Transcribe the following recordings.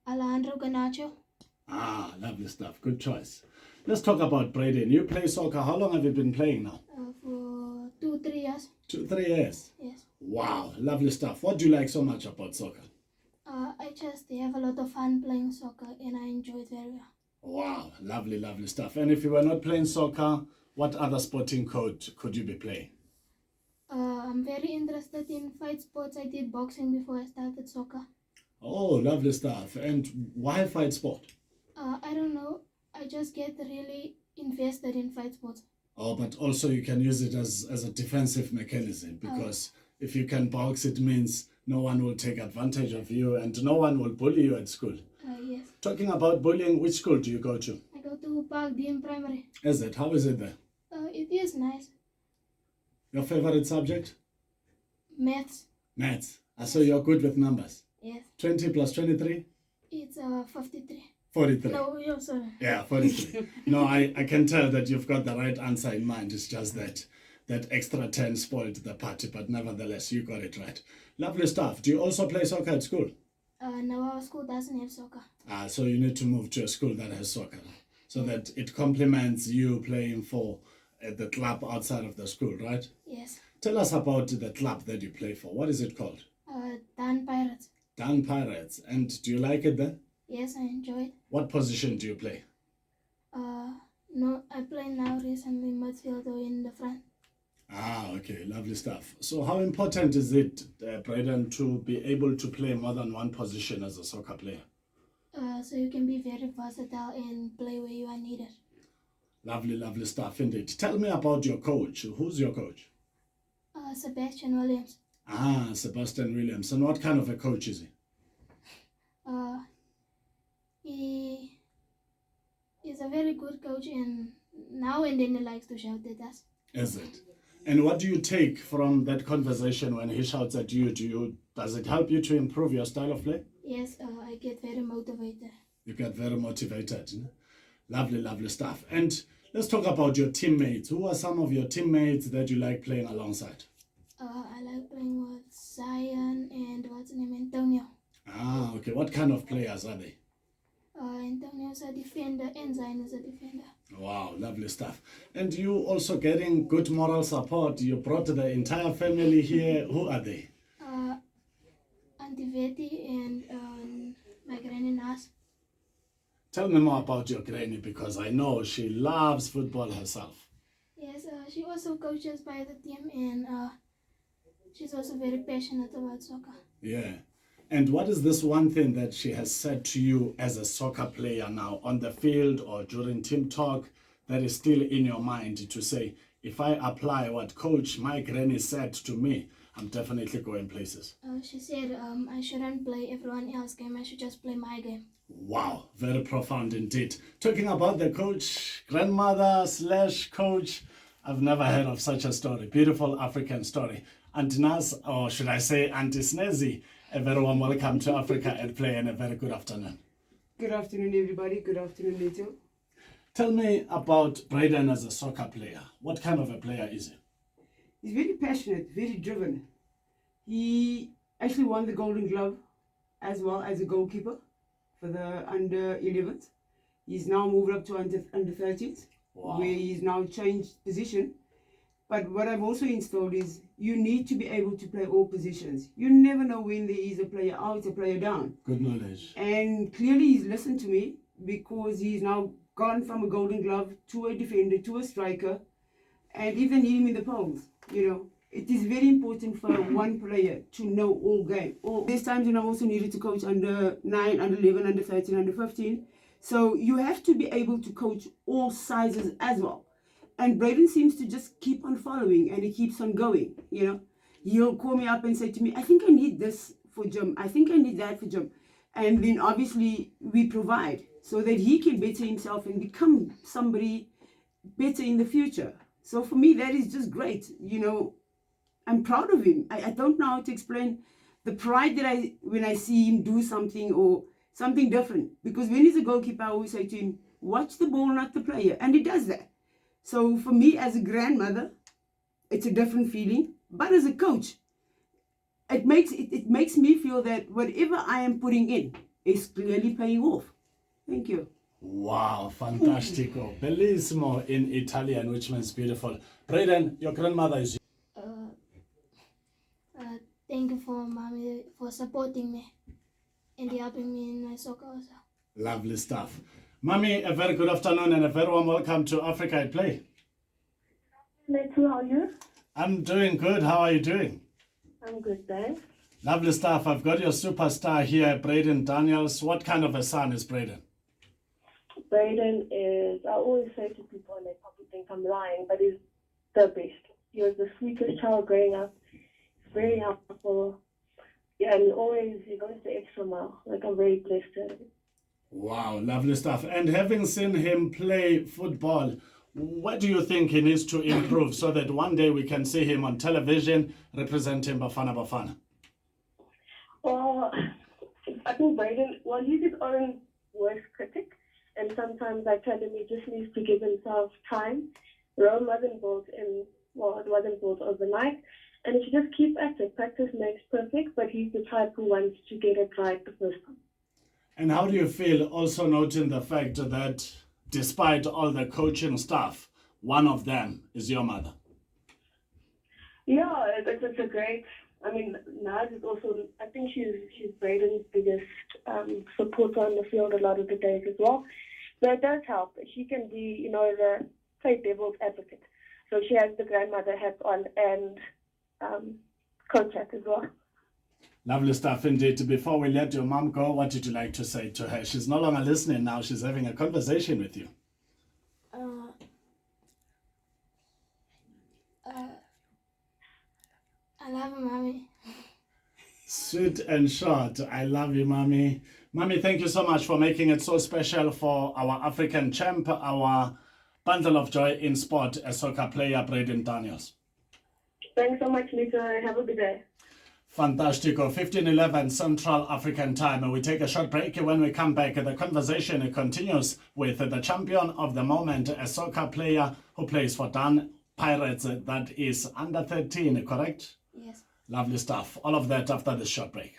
Alejandro Garnacho. Ah, lovely stuff. Good choice. Let's talk about Brayden. You play soccer. How long have you been playing now? For 2-3 years. 2-3 years? Yes. Wow, lovely stuff. What do you like so much about soccer? I just have a lot of fun playing soccer and I enjoy it very well. Wow, lovely, lovely stuff. And if you were not playing soccer, what other sporting could you be playing? I'm very interested in fight sports. I did boxing before I started soccer. Oh, lovely stuff. And why fight sport? I don't know. I just get really invested in fight sports. Oh, but also you can use it as a defensive mechanism, because if you can box, it means no one will take advantage of you and no one will bully you at school. Yes. Talking about bullying, which school do you go to? I go to Park DM Primary. Is it? How is it there? It is nice. Your favorite subject? Maths. Maths. So you're good with numbers? Yes. 20 plus 23? It's 53. 43. No, you're sorry. Yeah, 43. No, I can tell that you've got the right answer in mind. It's just that extra 10 spoiled the party, but nevertheless, you got it right. Lovely stuff. Do you also play soccer at school? No, our school doesn't have soccer. So you need to move to a school that has soccer, so that it complements you playing for the club outside of the school, right? Yes. Tell us about the club that you play for. What is it called? Dan Pirates. Dan Pirates. And do you like it then? Yes, I enjoy it. What position do you play? No, I play now recently midfield or in the front. Ah, okay, lovely stuff. So how important is it, Brayden, to be able to play more than one position as a soccer player? So you can be very versatile and play where you are needed. Lovely, lovely stuff indeed. Tell me about your coach. Who's your coach? Sebastian Williams. Ah, Sebastian Williams. And what kind of a coach is he? He is a very good coach, and now and then he likes to shout at us. Is it? And what do you take from that conversation when he shouts at you? Does it help you to improve your style of play? Yes, I get very motivated. You get very motivated. Lovely, lovely stuff. And let's talk about your teammates. Who are some of your teammates that you like playing alongside? I like playing with Zion and what's his name, Antonio. Ah, okay. What kind of players are they? Antonio's a defender and Zion is a defender. Wow, lovely stuff. And you also getting good moral support. You brought the entire family here. Who are they? Auntie Betty and my granny Nas. Tell me more about your granny, because I know she loves football herself. Yes, she also coaches by the team, and she's also very passionate about soccer. Yeah. And what is this one thing that she has said to you as a soccer player now on the field or during team talk that is still in your mind to say, if I apply what Coach my granny said to me, I'm definitely going places? She said I shouldn't play everyone else's game, I should just play my game. Wow, very profound indeed. Talking about the coach, grandmother / coach, I've never heard of such a story. Beautiful African story. Auntie Naz, or should I say Auntie Snezzy, a very warm welcome to Africa at Play and a very good afternoon. Good afternoon, everybody. Good afternoon, Neto. Tell me about Brayden as a soccer player. What kind of a player is he? He's very passionate, very driven. He actually won the Golden Glove as well as a goalkeeper for the under 11s. He's now moved up to under 13s, Wow. where he's now changed position. But what I've also installed is you need to be able to play all positions. You never know when there is a player out, a player down. Good knowledge. And clearly he's listened to me, because he's now gone from a Golden Glove to a defender, to a striker, and even hit him in the poles. It is very important for one player to know all game. There's times when I'm also needed to coach under 9, under 11, under 13, under 15. So you have to be able to coach all sizes as well. And Brayden seems to just keep on following, and he keeps on going. He'll call me up and say to me, I think I need this for gym. I think I need that for gym. And then obviously we provide so that he can better himself and become somebody better in the future. So for me, that is just great. I'm proud of him. I don't know how to explain the pride that when I see him do something or something different. Because when he's a goalkeeper, I always say to him, watch the ball, not the player. And he does that. So for me as a grandmother, it's a different feeling. But as a coach, it makes me feel that whatever I am putting in, is clearly paying off. Thank you. Wow, fantastico. Bellissimo in Italian, which means beautiful. Brayden, your grandmother is... Uh, thank you for mommy for supporting me and helping me in my soccer also. Lovely stuff. Mommy, a very good afternoon and a very warm welcome to Africa at Play. Neto, how are you? I'm doing good. How are you doing? I'm good, thanks. Lovely stuff. I've got your superstar here, Brayden Daniels. What kind of a son is Brayden? Brayden is, I always say to people, and they probably think I'm lying, but he's the best. He was the sweetest child growing up. He's very helpful. Yeah, and he goes the extra mile. Like, I'm very blessed to have him. Wow, lovely stuff. And having seen him play football, what do you think he needs to improve so that one day we can see him on television representing Bafana Bafana? Well, I think Brayden, well, he's his own worst critic. And sometimes I tell him he just needs to give himself time. Rome wasn't built it wasn't built overnight. And he should just keep at it. Practice makes perfect, but he's the type who wants to get it right the first time. And how do you feel also noting the fact that despite all the coaching stuff, one of them is your mother? Yeah, it's a great. I mean, Naz is also. I think she's Brayden's biggest supporter on the field a lot of the days as well. So it does help. She can be, the play devil's advocate. So she has the grandmother hat on and coach hat as well. Lovely stuff indeed. Before we let your mom go, what did you like to say to her? She's no longer listening now. She's having a conversation with you. I love you, mommy. Sweet and short. I love you, mommy. Mommy, thank you so much for making it so special for our African champ, our bundle of joy in sport, a soccer player, Brayden Daniels. Thanks so much, Lisa. Have a good day. Fantastico. 15:11 Central African time. We take a short break. When we come back, the conversation continues with the champion of the moment, a soccer player who plays for Dan Pirates. That is under 13, correct? Yes. Lovely stuff. All of that after this short break.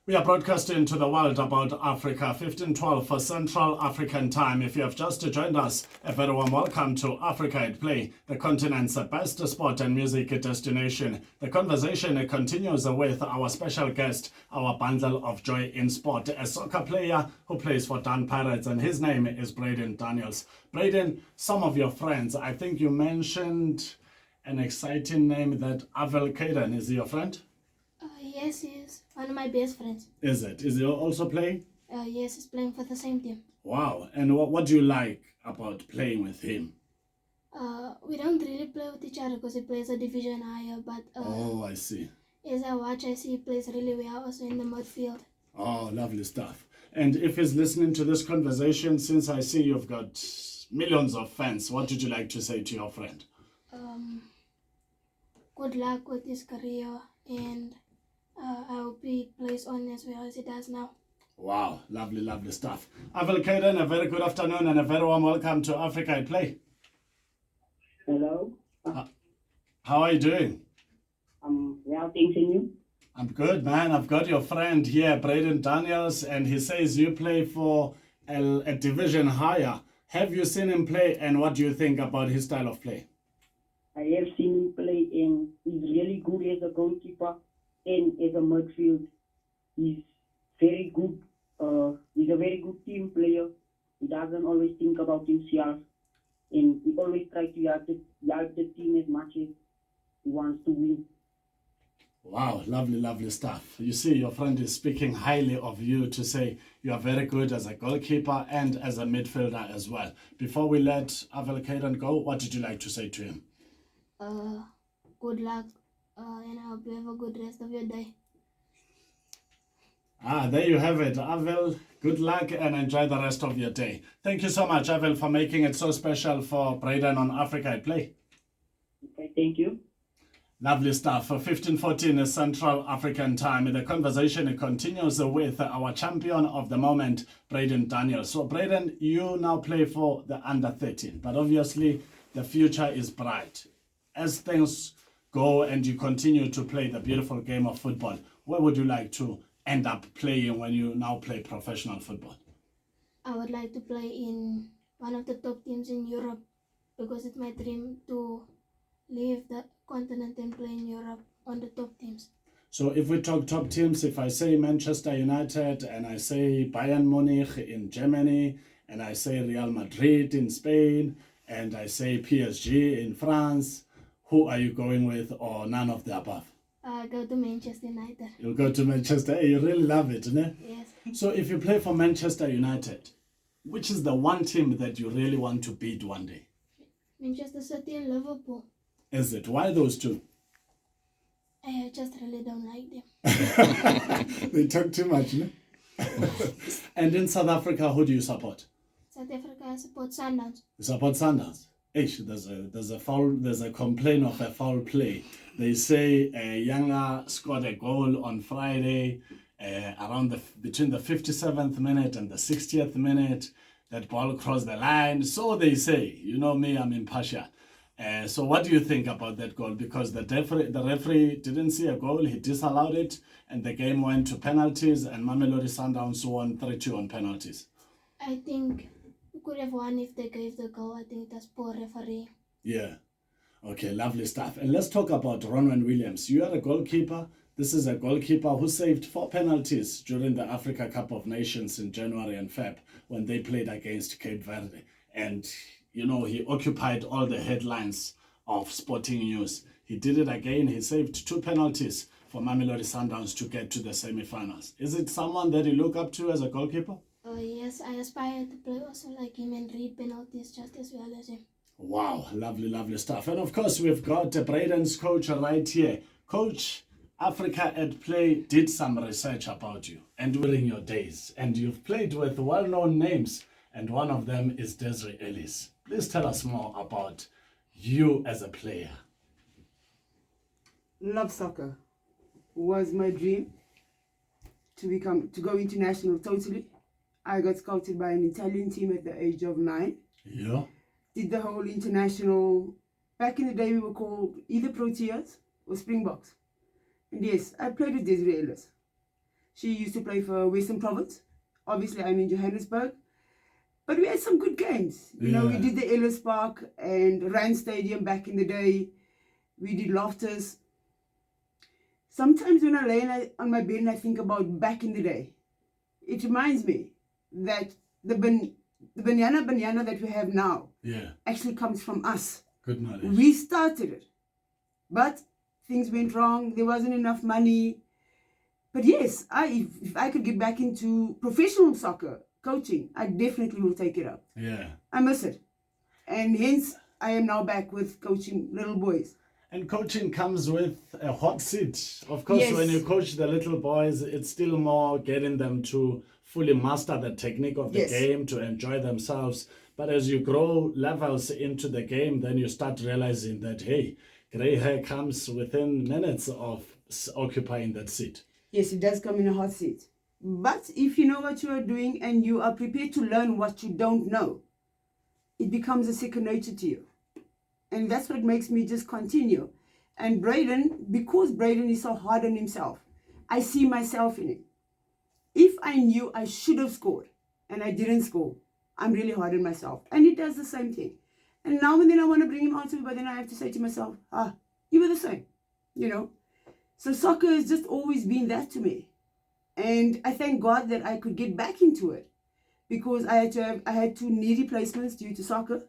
We are broadcasting to the world about Africa, 15:12 for Central African time. If you have just joined us, a very warm welcome to Africa at Play, the continent's best sport and music destination. The conversation continues with our special guest, our bundle of joy in sport, a soccer player who plays for Dan Pirates, and his name is Brayden Daniels. Brayden, some of your friends, I think you mentioned an exciting name, that Avel Kaden. Is he your friend? Yes, he is one of my best friends. Is it? Is he also playing? Yes, he's playing for the same team. Wow. And what do you like about playing with him? We don't really play with each other because he plays a division higher, but Oh, I see. as I watch, I see he plays really well also in the midfield. Oh, lovely stuff. And if he's listening to this conversation, since I see you've got millions of fans, what would you like to say to your friend? Good luck with his career, and I hope he plays on as well as he does now. Wow, lovely, lovely stuff. Avel Kaden, a very good afternoon and a very warm welcome to Africa at Play. Hello. How are you doing? Well, thanks, and you? I'm good, man. I've got your friend here, Brayden Daniels, and he says you play for a division higher. Have you seen him play, and what do you think about his style of play? I have seen him play, and he's really good as a goalkeeper and as a midfield. He's very good. He's a very good team player. He doesn't always think about himself, and he always tries to help the team as much as he wants to win. Wow, lovely, lovely stuff. You see, your friend is speaking highly of you to say you are very good as a goalkeeper and as a midfielder as well. Before we let Avel Kaden go, what did you like to say to him? Good luck, and I hope you have a good rest of your day. There you have it. Avel, good luck and enjoy the rest of your day. Thank you so much, Avel, for making it so special for Brayden on Africa at Play. Okay, thank you. Lovely stuff. For 15:14 Central African time, the conversation continues with our champion of the moment, Brayden Daniels. So, Brayden, you now play for the under 13, but obviously the future is bright. As things go and you continue to play the beautiful game of football, where would you like to end up playing when you now play professional football? I would like to play in one of the top teams in Europe because it's my dream to leave the continent and play in Europe on the top teams. So if we talk top teams, if I say Manchester United and I say Bayern Munich in Germany and I say Real Madrid in Spain and I say PSG in France, who are you going with, or none of the above? Go to Manchester United. You'll go to Manchester. Hey, you really love it, ne? Yes. So if you play for Manchester United, which is the one team that you really want to beat one day? Manchester City and Liverpool. Is it? Why those two? I just really don't like them. They talk too much, no? And in South Africa, who do you support? South Africa, I support Sundowns. You support Sundowns. There's a complaint of a foul play. They say Younger scored a goal on Friday between the 57th minute and the 60th minute. That ball crossed the line. So they say. You know me, I'm impartial. So what do you think about that goal? Because the referee didn't see a goal, he disallowed it, and the game went to penalties, and Mamelodi Sundowns won 3-2 on penalties. I think we could have won if they gave the goal. I think that's poor referee. Yeah. Okay, lovely stuff. And let's talk about Ronwen Williams. You are a goalkeeper. This is a goalkeeper who saved 4 penalties during the Africa Cup of Nations in January and Feb when they played against Cape Verde. And you know, he occupied all the headlines of sporting news. He did it again. He saved 2 penalties for Mamelodi Sundowns to get to the semi-finals. Is it someone that you look up to as a goalkeeper? Yes, I aspire to play also like him and read penalties just as well as him. Wow, lovely, lovely stuff. And of course, we've got Brayden's coach right here. Coach, Africa at Play did some research about you and during your days. And you've played with well-known names, and one of them is Desiree Ellis. Please tell us more about you as a player. Love soccer. Was my dream to go international totally. I got scouted by an Italian team at the age of 9. Yeah. Did the whole international. Back in the day, we were called either Proteas or Springboks. And yes, I played with Desiree Ellis. She used to play for Western Province. Obviously, I'm in Johannesburg. But we had some good games. You know, we did the Ellis Park and Rand Stadium back in the day. We did Loftus. Sometimes when I lay on my bed and I think about back in the day, it reminds me that the banana that we have now actually comes from us. Good knowledge. We started it. But things went wrong. There wasn't enough money. But yes, if I could get back into professional soccer, coaching, I definitely will take it up. Yeah. I miss it. And hence, I am now back with coaching little boys. And coaching comes with a hot seat. Of course, Yes. when you coach the little boys, it's still more getting them to fully master the technique of the Yes. game, to enjoy themselves. But as you grow levels into the game, then you start realizing that, hey, grey hair comes within minutes of occupying that seat. Yes, it does come in a hot seat. But if you know what you are doing and you are prepared to learn what you don't know, it becomes a second nature to you. And that's what makes me just continue. And Brayden, because Brayden is so hard on himself, I see myself in him. If I knew I should have scored and I didn't score, I'm really hard on myself. And he does the same thing. And now and then I want to bring him out to me, but then I have to say to myself, you were the same, you know. So soccer has just always been that to me. And I thank God that I could get back into it, because I had 2 knee replacements due to soccer.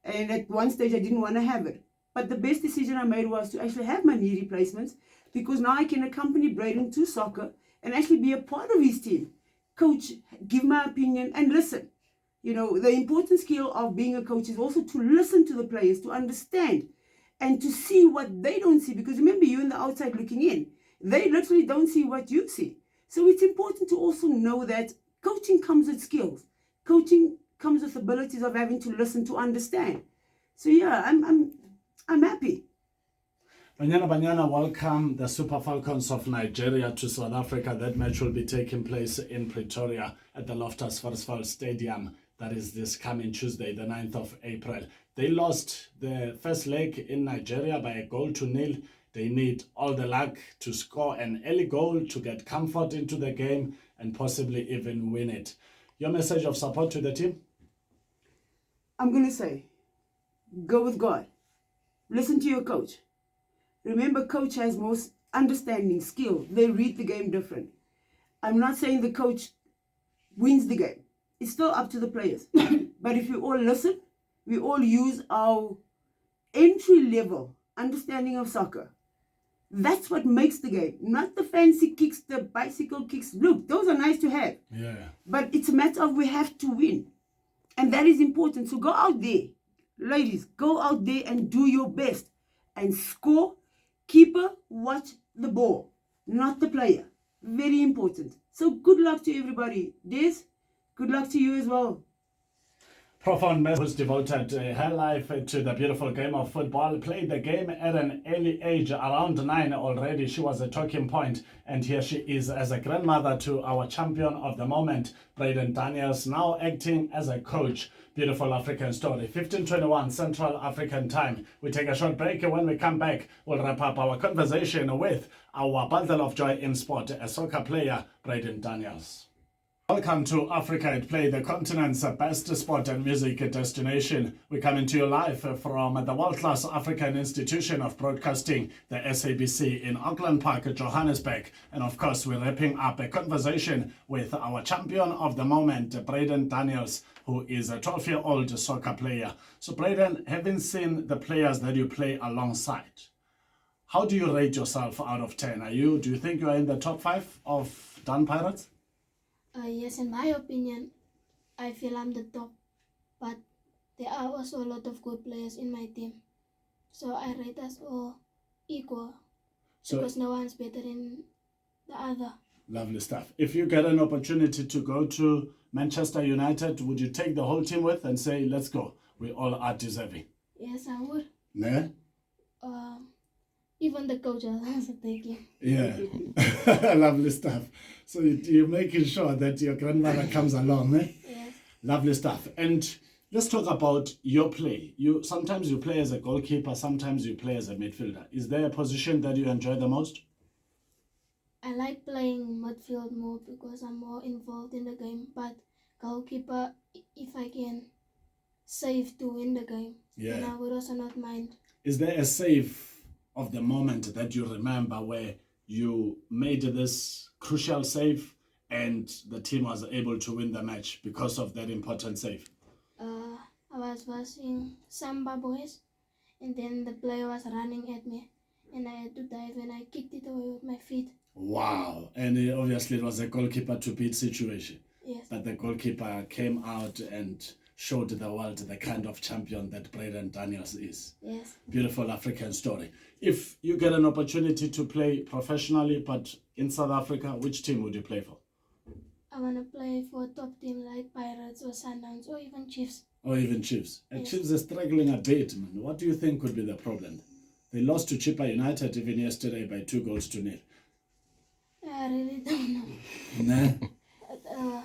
And at one stage I didn't want to have it. But the best decision I made was to actually have my knee replacements, because now I can accompany Brayden to soccer and actually be a part of his team. Coach, give my opinion and listen. You know, the important skill of being a coach is also to listen to the players, to understand and to see what they don't see. Because remember, you're on the outside looking in. They literally don't see what you see. So it's important to also know that coaching comes with skills. Coaching comes with abilities of having to listen to understand. So yeah, I'm happy. Banyana, welcome the Super Falcons of Nigeria to South Africa. That match will be taking place in Pretoria at the Loftus Versfeld Stadium. That is this coming Tuesday, the 9th of April. They lost the first leg in Nigeria by 1-0. They need all the luck to score an early goal, to get comfort into the game, and possibly even win it. Your message of support to the team? I'm going to say, go with God. Listen to your coach. Remember, coach has most understanding, skill. They read the game different. I'm not saying the coach wins the game. It's still up to the players. But if we all listen, we all use our entry level understanding of soccer. That's what makes the game, not the fancy kicks, the bicycle kicks. Look, those are nice to have. Yeah. But it's a matter of we have to win. And that is important. So go out there, ladies, go out there and do your best and score. Keeper, watch the ball, not the player. Very important. So good luck to everybody. Des, good luck to you as well. Profound message, who's devoted her life to the beautiful game of football, played the game at an early age, around 9 already. She was a talking point, and here she is as a grandmother to our champion of the moment, Brayden Daniels, now acting as a coach. Beautiful African story. 15:21 Central African Time. We take a short break, and when we come back, we'll wrap up our conversation with our bundle of joy in sport, a soccer player, Brayden Daniels. Welcome to Africa at Play, the continent's best sport and music destination. We're coming to you live from the world-class African Institution of Broadcasting, the SABC in Auckland Park, Johannesburg. And of course, we're wrapping up a conversation with our champion of the moment, Brayden Daniels, who is a 12-year-old soccer player. So Brayden, having seen the players that you play alongside, how do you rate yourself out of 10? Do you think you are in the top 5 of Dan Pirates? Yes, in my opinion, I feel I'm the top, but there are also a lot of good players in my team. So I rate us all equal, because no one's better than the other. Lovely stuff. If you get an opportunity to go to Manchester United, would you take the whole team with and say, let's go? We all are deserving. Yes, I would. Yeah? Even the coach will also take him. Yeah. Lovely stuff. So you're making sure that your grandmother comes along, eh? Yes. Lovely stuff. And let's talk about your play. Sometimes you play as a goalkeeper, sometimes you play as a midfielder. Is there a position that you enjoy the most? I like playing midfield more because I'm more involved in the game, but goalkeeper, if I can save to win the game, then I would also not mind. Is there a save of the moment that you remember where you made this crucial save and the team was able to win the match because of that important save? I was watching Samba Boys, and then the player was running at me, and I had to dive, and I kicked it away with my feet. Wow. And obviously it was a goalkeeper to beat situation. Yes. But the goalkeeper came out and showed the world the kind of champion that Brayden Daniels is. Yes. Beautiful African story. If you get an opportunity to play professionally, but in South Africa, which team would you play for? I want to play for a top team like Pirates or Sundowns or even Chiefs. Or even Chiefs. And Yes. Chiefs are struggling a bit, man. What do you think could be the problem? They lost to Chippa United even yesterday by 2-0. I really don't know. Nah. I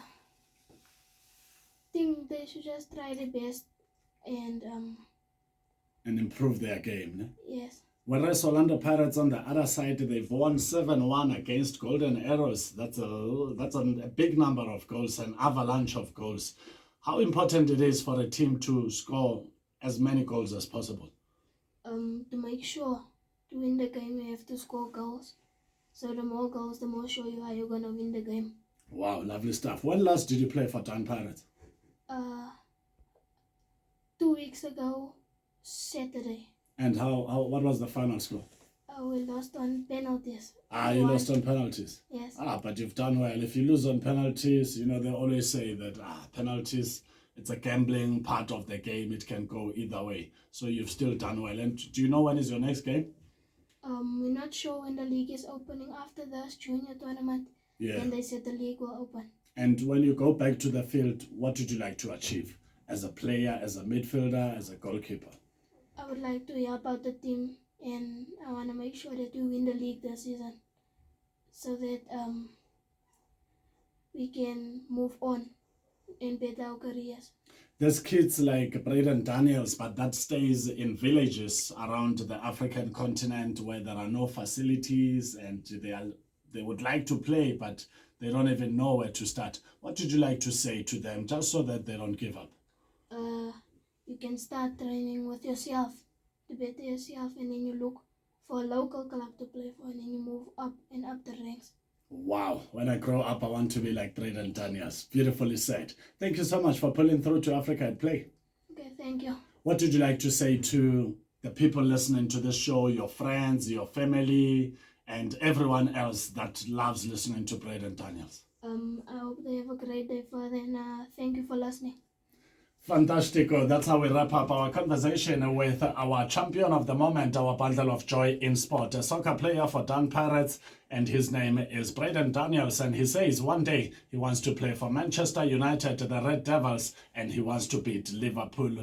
think they should just try their best and And improve their game. Nah? yes. Whereas Orlando Pirates on the other side, they've won 7-1 against Golden Arrows. That's a big number of goals, an avalanche of goals. How important it is for a team to score as many goals as possible? To make sure to win the game, you have to score goals. So the more goals, the more sure you are you're gonna win the game. Wow, lovely stuff. When last did you play for Dan Pirates? 2 weeks ago, Saturday. And what was the final score? We lost on penalties. You lost on penalties. Yes. But you've done well. If you lose on penalties, they always say that penalties, it's a gambling part of the game. It can go either way. So you've still done well. And do you know when is your next game? We're not sure when the league is opening after this junior tournament. Yeah. Then they said the league will open. And when you go back to the field, what would you like to achieve? As a player, as a midfielder, as a goalkeeper? I would like to help out the team, and I want to make sure that we win the league this season, so that we can move on and better our careers. There's kids like Brayden Daniels, but that stays in villages around the African continent where there are no facilities and they would like to play, but they don't even know where to start. What would you like to say to them, just so that they don't give up? You can start training with yourself to better yourself, and then you look for a local club to play for, and then you move up and up the ranks. Wow, when I grow up, I want to be like Brayden Daniels. Beautifully said. Thank you so much for pulling through to Africa at Play. Okay, thank you. What would you like to say to the people listening to this show, your friends, your family, and everyone else that loves listening to Brayden Daniels? I hope they have a great day further, and thank you for listening. Fantastico. That's how we wrap up our conversation with our champion of the moment, our bundle of joy in sport, a soccer player for Dan Pirates, and his name is Brayden Daniels, and he says one day he wants to play for Manchester United, the Red Devils, and he wants to beat Liverpool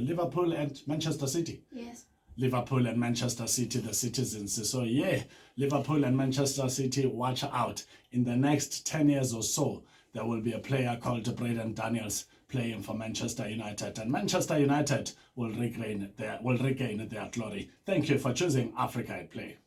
and Manchester City. Yes. Liverpool and Manchester City, the citizens. So yeah, Liverpool and Manchester City, watch out. In the next 10 years or so, there will be a player called Brayden Daniels playing for Manchester United, and Manchester United will regain their glory. Thank you for choosing Africa at Play.